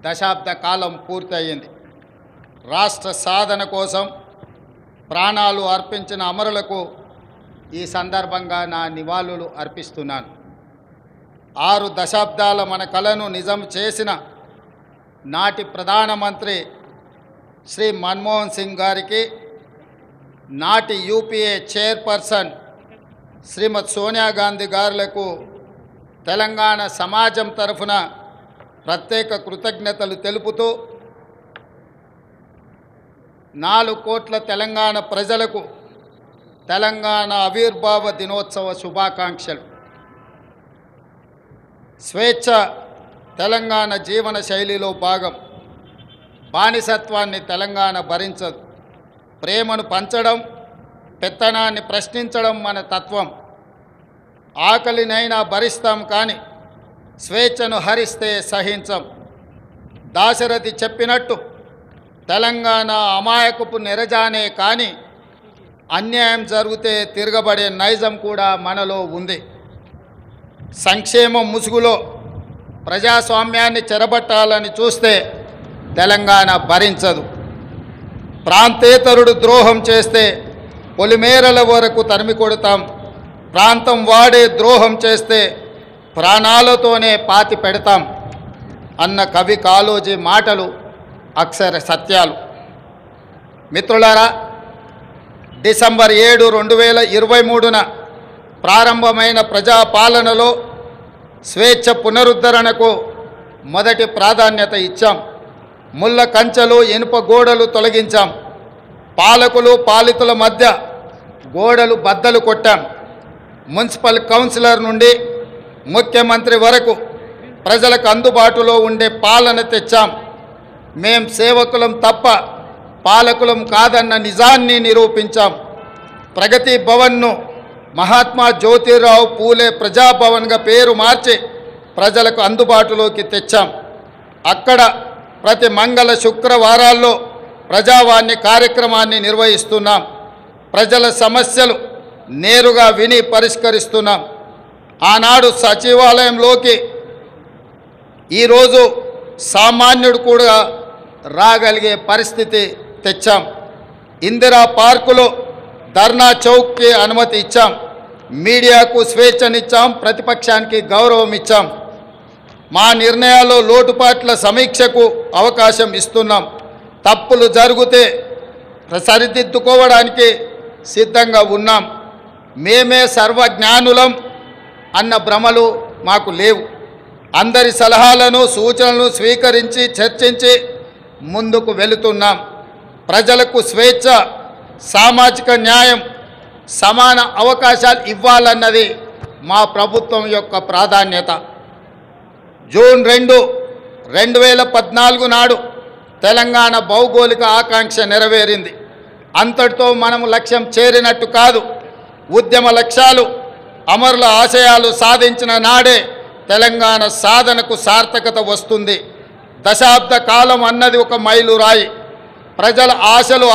దశాబ్ద కాలం పూర్తయింది. రాష్ట్ర సాధన కోసం ప్రాణాలు అర్పించిన అమరులకు ఈ సందర్భంగా నా నివాళులు అర్పిస్తున్నాను. 6 దశాబ్దాల మన కలను నిజం చేసిన నాటి ప్రధానమంత్రి శ్రీ మన్మోహన్ సింగ్ గారికి, నాటి యూపీఏ చైర్పర్సన్ శ్రీమతి సోనియా గాంధీ గారులకు తెలంగాణ సమాజం తరఫున ప్రత్యేక కృతజ్ఞతలు తెలుపుతూ 4 కోట్ల తెలంగాణ ప్రజలకు తెలంగాణ ఆవిర్భావ దినోత్సవ శుభాకాంక్షలు. స్వేచ్ఛ తెలంగాణ జీవన శైలిలో భాగం. బానిసత్వాన్ని తెలంగాణ భరించదు. ప్రేమను పంచడం, పెత్తనాన్ని ప్రశ్నించడం మన తత్వం. ఆకలినైనా భరిస్తాం కానీ స్వేచ్ఛను హరిస్తే సహించం. దాశరథి చెప్పినట్టు తెలంగాణ అమాయకపు నెరజానే కానీ అన్యాయం జరిగితే తిరగబడే నైజం కూడా మనలో ఉంది. సంక్షేమం ముసుగులో ప్రజాస్వామ్యాన్ని చెరబట్టాలని చూస్తే తెలంగాణ భరించదు. ప్రాంతేతరుడు ద్రోహం చేస్తే పొలిమేరల వరకు తరిమి కొడతాం. ప్రాంతం వాడే ద్రోహం చేస్తే ప్రాణాలతోనే పాతి పెడతాం అన్న కవి కాళోజీ మాటలు అక్షర సత్యాలు. మిత్రులారా, డిసెంబర్ 7, 2023న ప్రారంభమైన ప్రజాపాలనలో స్వేచ్ఛ పునరుద్ధరణకు మొదటి ప్రాధాన్యత ఇచ్చాం. ముళ్ళ కంచెలు, ఇనుప గోడలు తొలగించాం. పాలకులు పాలితుల మధ్య గోడలు బద్దలు కొట్టాం. మున్సిపల్ కౌన్సిలర్ నుండి ముఖ్యమంత్రి వరకు ప్రజలకు అందుబాటులో ఉండే పాలన తెచ్చాం. మేం సేవకులం తప్ప పాలకులం కాదన్న నిజాన్ని నిరూపించాం. ప్రగతి భవన్ను మహాత్మా జ్యోతిరావు పూలే ప్రజాభవన్గా పేరు మార్చి ప్రజలకు అందుబాటులోకి తెచ్చాం. అక్కడ ప్రతి మంగళ శుక్రవారాల్లో ప్రజావాణి కార్యక్రమాన్ని నిర్వహిస్తున్నాం. ప్రజల సమస్యలు నేరుగా విని పరిష్కరిస్తున్నాం. ఆనాడు సచివాలయంలోకి ఈరోజు సామాన్యుడు కూడా రాగలిగే పరిస్థితి తెచ్చాం. ఇందిరా పార్కులో ధర్నా చౌక్కి అనుమతి ఇచ్చాం. మీడియాకు స్వేచ్ఛనిచ్చాం. ప్రతిపక్షానికి గౌరవం ఇచ్చాం. మా నిర్ణయాల్లో లోటుపాట్ల సమీక్షకు అవకాశం ఇస్తున్నాం. తప్పులు జరిగితే సరిదిద్దుకోవడానికి సిద్ధంగా ఉన్నాం. మేమే సర్వజ్ఞానులం అన్న భ్రమలు మాకు లేవు. అందరి సలహాలను సూచనలను స్వీకరించి చర్చించి ముందుకు వెళుతున్నాం. ప్రజలకు స్వేచ్ఛ, సామాజిక న్యాయం, సమాన అవకాశాలు ఇవ్వాలన్నది మా ప్రభుత్వం యొక్క ప్రాధాన్యత. జూన్ 2, 2014 నాడు తెలంగాణ భౌగోళిక ఆకాంక్ష నెరవేరింది. అంతటితో మనము లక్ష్యం చేరినట్టు కాదు. ఉద్యమ లక్ష్యాలు, అమరుల ఆశయాలు సాధించిన నాడే తెలంగాణ సాధనకు సార్థకత వస్తుంది. దశాబ్ద కాలం అన్నది ఒక మైలురాయి. ప్రజల ఆశలు